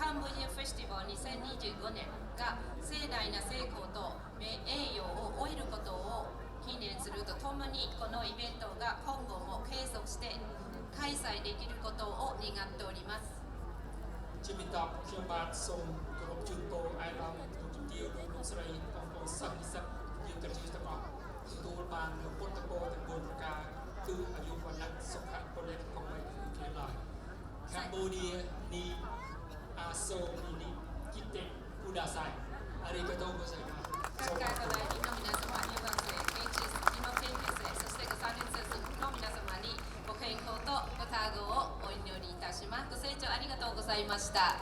カンボジアフェスティバル2025年が盛大な成功と栄誉を終えることを記念するとともに、このイベントが今後も継続して開催できることを願っております。ជាបន្តខ្ញុំបាទសូមគោរពជូនពរអាយដាមលោកជំទាវលោកស្រីបងប្អូនសិស្សនិស្សិតយើងទាំងទាំងអស់ទទួលបាននូវពុទ្ធពរទាំង4ប្រការគឺអាយុវណ្ណៈសុខៈពលៈកុំបីគ្នាឡើយ Cambodia ni aso ini kita kudasai. Arigatou gozaimasu. 各界からの皆様、入学生、研修生、地の研究生、そして3年生の皆様にご健康とご多幸をお祈りいたします。ご清聴ありがとうございました。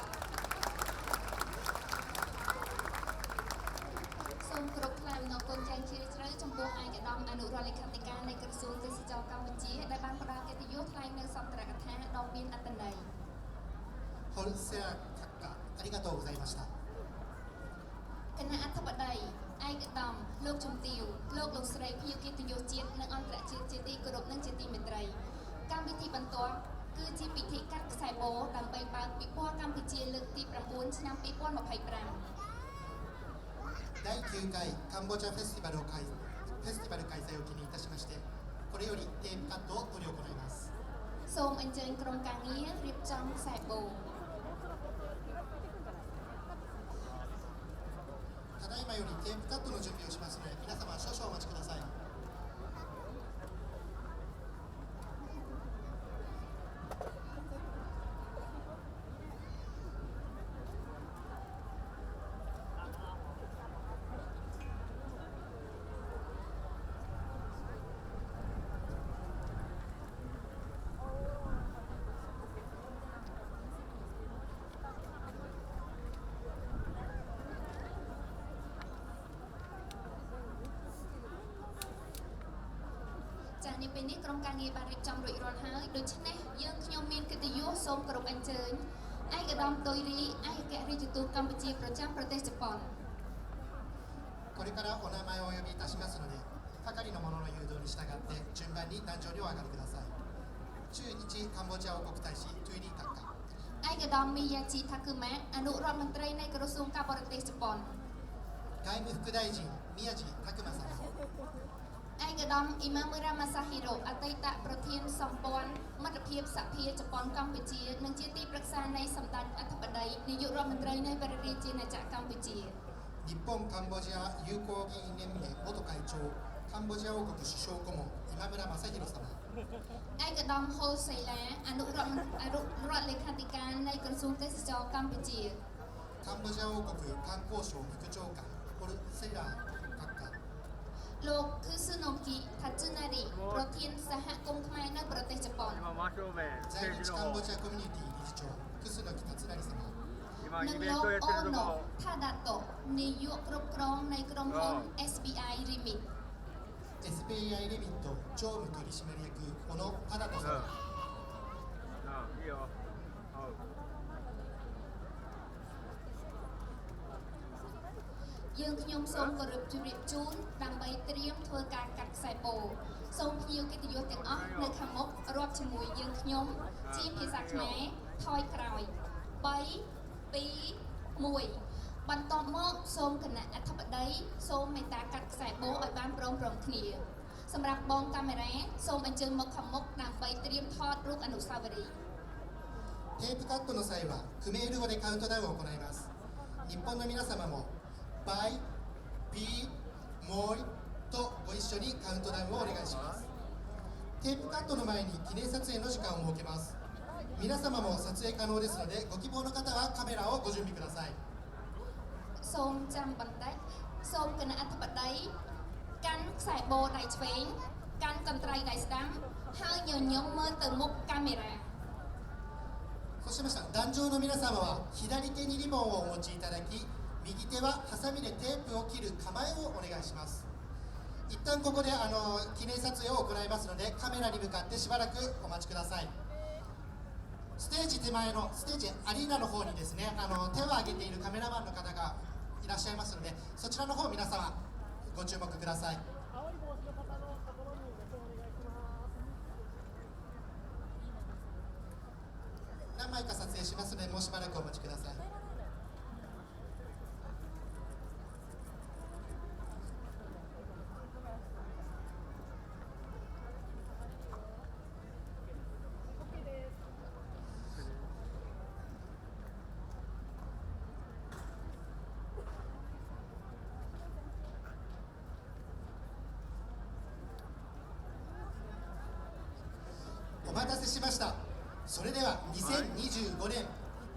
សូមគោរពថ្លែងអំណរគុណយ៉ាងជ្រាលជ្រៅចំពោះឯកឧត្តមអនុរដ្ឋលេខាធិការនៃក្រសួងទេសចរណ៍កម្ពុជាដែលបានផ្ដល់កិត្តិយសថ្លែងនៅសន្ទរកថាដ៏មានអត្ថន័យ ホルセラ閣下ありがとうございました គណៈអធិបតីឯកឧត្តមលោកជំទាវលោកស្រីភ្ញៀវកិត្តិយសជាតិនិងអន្តរជាតិជាទីគោរពនិងជាទីមេត្រីកម្មវិធីបន្ទាប់គឺជាពិធីកាត់ខ្សែបូដើម្បីបើកពិព័រណ៍កម្ពុជាលើកទី9ឆ្នាំ2025第9回カンボジアフェスティバル開催を記念いたしましてこれよりテープカットを執り行います សូមអញ្ជើញក្រុមការងាររៀបចំខ្សែបូ ただいまよりテープカットの準備をしますので皆様少々お待ちください ចា៎នេះពេលនេះក្រុមការងារបានរៀបចំរួចរាល់ហើយដូច្នេះយើងខ្ញុំមានកិត្តិយសសូមគោរពអញ្ជើញឯកឧត្តមតុយរីឯកអគ្គរដ្ឋទូតកម្ពុជាប្រចាំប្រទេសជប៉ុន これからお名前をお呼びいたしますので係の者の誘導に従って順番に壇上にお上がりください駐日カンボジア王国大使トゥイリー閣下 ឯកឧត្តមមីយ៉ាជីថាគឺម៉ាអនុរដ្ឋមន្ត្រីនៃក្រសួងការបរទេសជប៉ុន 外務副大臣宮地拓馬様 ឯកឧត្តមអ៊ីម៉ាមឺរ៉ាម៉ាសាហ៊ីរ៉ូអតីតប្រធានសម្ព័ន្ធមិត្តភាពសហភាពជប៉ុនកម្ពុជានិងជាទីប្រឹក្សានៃសម្ដេចអធិបតីនាយករដ្ឋមន្ត្រីនៃព្រះរាជាណាចក្រកម្ពុជា 日本カンボジア友好議員連盟元会長カンボジア王国首相顧問今村雅弘様 ឯកឧត្តមហូសេឡាអនុរដ្ឋលេខាធិការនៃក្រសួងទេសចរណ៍កម្ពុជា カンボジア王国観光省副長官ホルセラ閣下 លោកគឺស៊ឺណូគីថាជឺណារីប្រធានសហគមន៍ខ្មែរនៅប្រទេសជប៉ុន 在日カンボジアコミュニティ理事長楠木達成様 និងលោកអូណូថាដាតូនាយកគ្រប់គ្រងនៃក្រុមហ៊ុន SBI Remit SBI レミット常務取締役小野忠人様 យើងខ្ញុំសូមគោរពជម្រាបជូនដើម្បីត្រៀមធ្វើការកាត់ខ្សែបូសូមភ្ញៀវកិត្តិយសទាំងអស់នៅខាងមុខរាប់ជាមួយយើងខ្ញុំជាភាសាខ្មែរថយក្រោយ 3 2 1 បន្ទាប់មកសូមគណៈអធិបតីសូមមេត្តាកាត់ខ្សែបូឲ្យបានព្រមគ្នាសម្រាប់បងកាមេរ៉ាសូមអញ្ជើញមកខាងមុខដើម្បីត្រៀមថតរូបអនុស្សាវរីយ៍ テープカットの際はクメール語でカウントダウンを行います日本の皆様もバイ、ピー、モイとご一緒にカウントダウンをお願いしますテープカットの前に記念撮影の時間を設けます皆様も撮影可能ですのでご希望の方はカメラをご準備ください សូមចាំបន្តិចសូមគណៈអធិបតីកាន់ខ្សែបូដៃឆ្វេងកាន់កន្ត្រៃដៃស្ដាំហើយញញឹមមើលទៅមុខកាមេរ៉ា そうしましたら壇上の皆様は左手にリボンをお持ちいただき右手はハサミでテープを切る構えをお願いします一旦ここで記念撮影を行いますのでカメラに向かってしばらくお待ちくださいステージ手前のステージアリーナの方にですね手を挙げているカメラマンの方がいらっしゃいますのでそちらの方皆様ご注目くださいな何枚か撮影しますのでもうしばらくお待ちください。お待たせしました。それでは2025年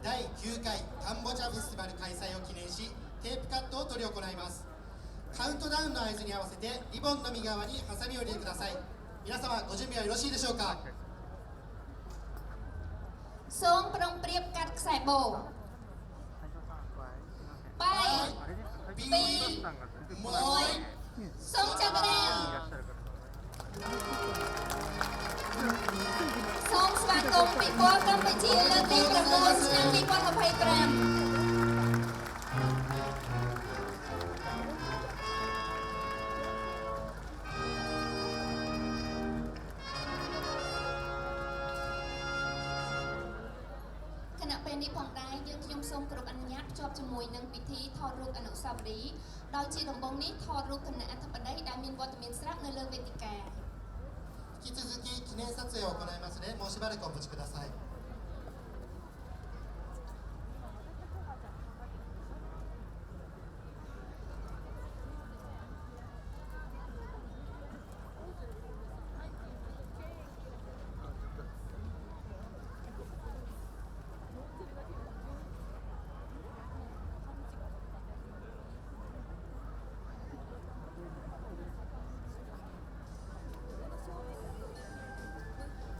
第9回カンボジアフェスティバル開催を記念しテープカットを執り行います。カウントダウンの合図に合わせてリボンの右側にハサミを入れてください。皆様ご準備はよろしいでしょうか。សូមប្រុងប្រៀបកាត់ខ្សែបូបាយ2 1សូមចាប់ផ្ដើមសូមស្វាគមន៍ពិព័រណ៍កម្ពុជាលើកទី9ឆ្នាំ2025 គណៈពេលនេះផងដែរយើងខ្ញុំសូមគោរពអនុញ្ញាតភ្ជាប់ជាមួយនឹងពិធីថតរូបអនុស្សាវរីយ៍ដោយជាដំបូងនេះថតរូបគណៈអធិបតីដែលមានវត្តមានស្រាប់នៅលើវេទិកា 引き続き記念撮影を行いますのでもうしばらくお待ちください。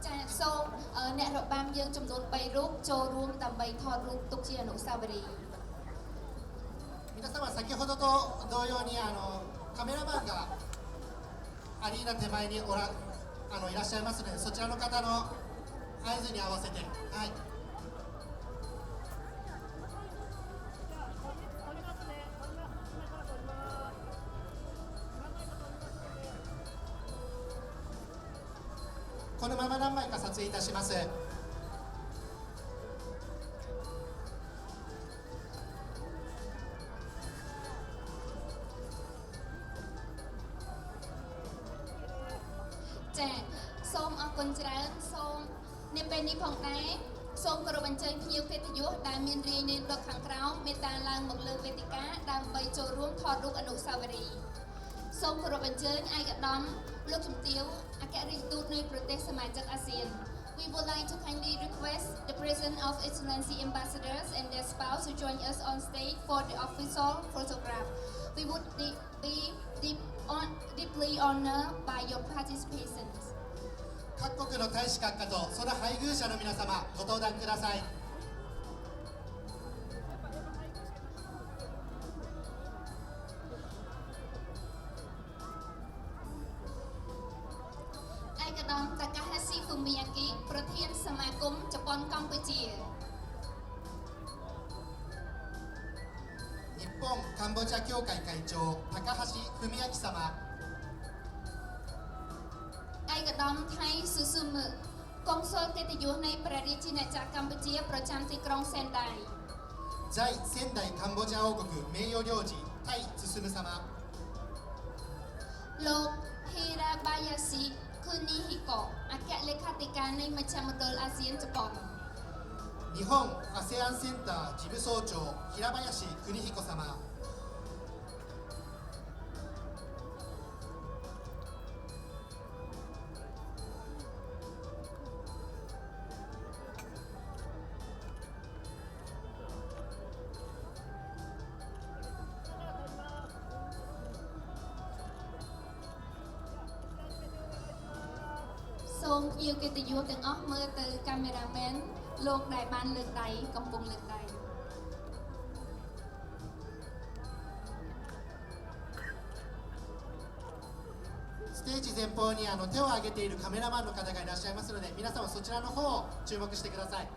ចា៎សូមអ្នករបាំយើងចំនួន3រូបចូលរួមដើម្បីថតរូបទុកជាអនុស្សាវរីយ៍ 皆様先ほどと同様にカメラマンがアリーナ手前にいらっしゃいますのでそちらの方の合図に合わせて、はい、このまま何枚か撮影いたします。ចា៎សូមអរគុណច្រើនសូមនៅពេលនេះផងដែរសូមគោរពអញ្ជើញភ្ញៀវកិត្តិយសដែលមានរាយនាមដល់ខាងក្រោមមេត្តាឡើងមកលើវេទិកាដើម្បីចូលរួមថតរូបអនុស្សាវរីយ៍សូមគោរពអញ្ជើញឯកឧត្តមលោកជំទាវអគ្គរដ្ឋទូតនៃប្រទេសសមាជិកអាស៊ាន We would like to kindly request the presence of Excellency ambassadors and their spouse to join us on stage for the official photograph. We would be deeply honored by your participation. 各国の大使閣下とその配偶者の皆様ご登壇ください。ឯកឧត្តមតាកាហាស៊ីហ្វូមីយ៉ាគីប្រធានសមាគមជប៉ុនកម្ពុជា 日本カンボジア協会会長高橋文明様、 ឯកឧត្តមថៃស៊ូស៊ូមឺកុងស៊ុលកិត្តិយសនៃព្រះរាជាណាចក្រកម្ពុជាប្រចាំទីក្រុងសែនដៃ 在仙台カンボジア王国名誉領事タイ進様、 លោកហ៊ីរ៉ាបាយ៉ាស៊ីឃូនីហ៊ីកូអគ្គលេខាធិការនៃមជ្ឈមណ្ឌលអាស៊ានជប៉ុន 日本 ASEAN センター事務総長平林邦彦様、 សូមភ្ញៀវកិត្តិយសទាំងអស់មើលទៅកាមេរ៉ាមែនលោកដែលបានលើកដៃកំពុងលើកដៃ ステージ前方に手を挙げているカメラマンの方がいらっしゃいますので皆様そちらの方を注目してください。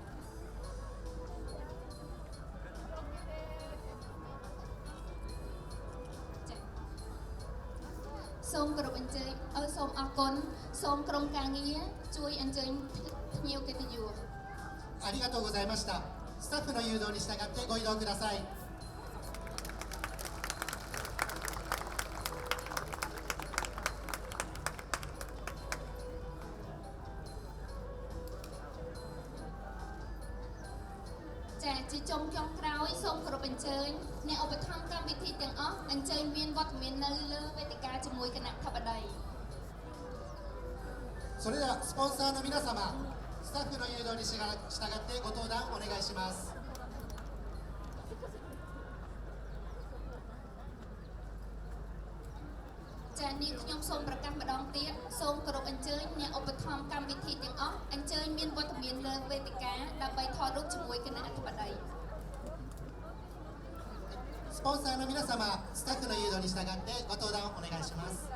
សូមគោរពអញ្ជើញសូមអរគុណសូមក្រុមការងារជួយអញ្ជើញភ្ញៀវកិត្តិយសありがとうございました。スタッフの誘導に従ってご移動ください。ចាជាចុងចុងក្រោយសូមគោរពអញ្ជើញអ្នកឧបត្ថម្ភកម្មវិធីទាំងអស់អញ្ជើញមានវត្តមាននៅលើវេទិកាជាមួយគណៈធិបតី それではスポンサーの皆様、スタッフの誘導に従ってご登壇お願いします。ចានាងខ្ញុំសូមប្រកាសម្ដងទៀតសូមគោរពអញ្ជើញអ្នកឧបត្ថម្ភកម្មវិធីទាំងអស់អញ្ជើញមានវត្តមានលើវេទិកាដើម្បីថតរូបជាមួយគណៈអធិបតី スポンサーの皆様、スタッフの誘導に従ってご登壇お願いします。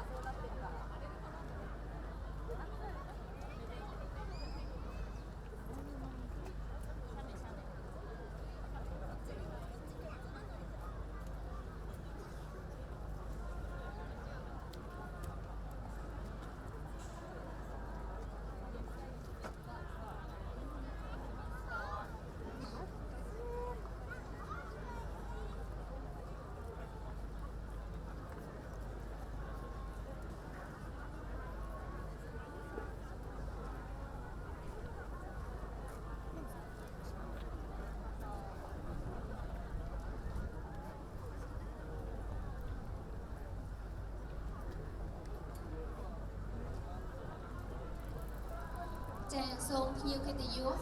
ចាសូមភ្ញៀវកិត្តិយស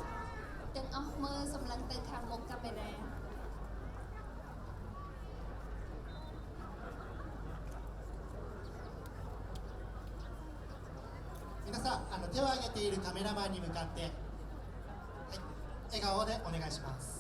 ទាំងអស់មើលសម្លឹងទៅខាងមុខកាមេរ៉ា 皆さん手を挙げているカメラマンに向かって、はい、笑顔でお願いします。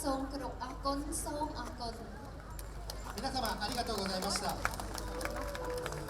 សូមគោរពអរគុណសូមអរគុណ 皆様ありがとうございました。